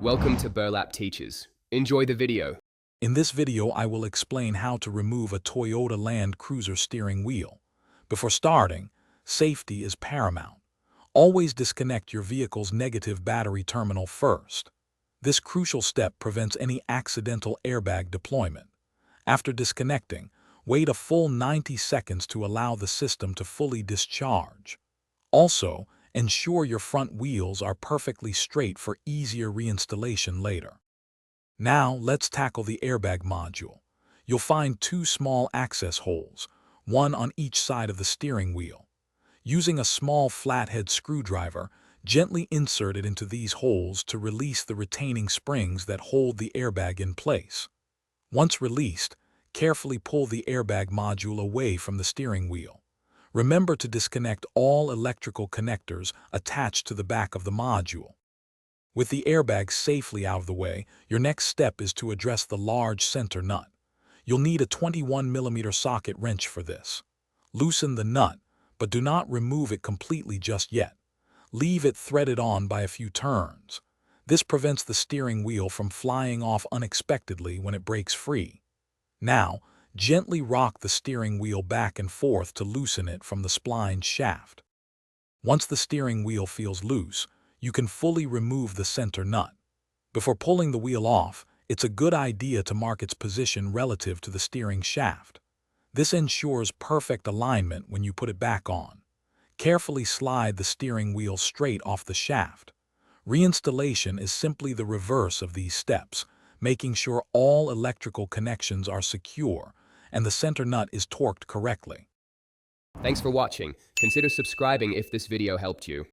Welcome to Burlap Teachers. Enjoy the video. In this video, I will explain how to remove a Toyota Land Cruiser steering wheel. Before starting, safety is paramount. Always disconnect your vehicle's negative battery terminal first. This crucial step prevents any accidental airbag deployment. After disconnecting, wait a full 90 seconds to allow the system to fully discharge. Also, ensure your front wheels are perfectly straight for easier reinstallation later. Now, let's tackle the airbag module. You'll find two small access holes, one on each side of the steering wheel. Using a small flathead screwdriver, gently insert it into these holes to release the retaining springs that hold the airbag in place. Once released, carefully pull the airbag module away from the steering wheel. Remember to disconnect all electrical connectors attached to the back of the module. With the airbag safely out of the way, your next step is to address the large center nut. You'll need a 21mm socket wrench for this. Loosen the nut, but do not remove it completely just yet. Leave it threaded on by a few turns. This prevents the steering wheel from flying off unexpectedly when it breaks free. Now, gently rock the steering wheel back and forth to loosen it from the spline shaft. Once the steering wheel feels loose, you can fully remove the center nut. Before pulling the wheel off, it's a good idea to mark its position relative to the steering shaft. This ensures perfect alignment when you put it back on. Carefully slide the steering wheel straight off the shaft. Reinstallation is simply the reverse of these steps, making sure all electrical connections are secure and the center nut is torqued correctly. Thanks for watching. Consider subscribing if this video helped you.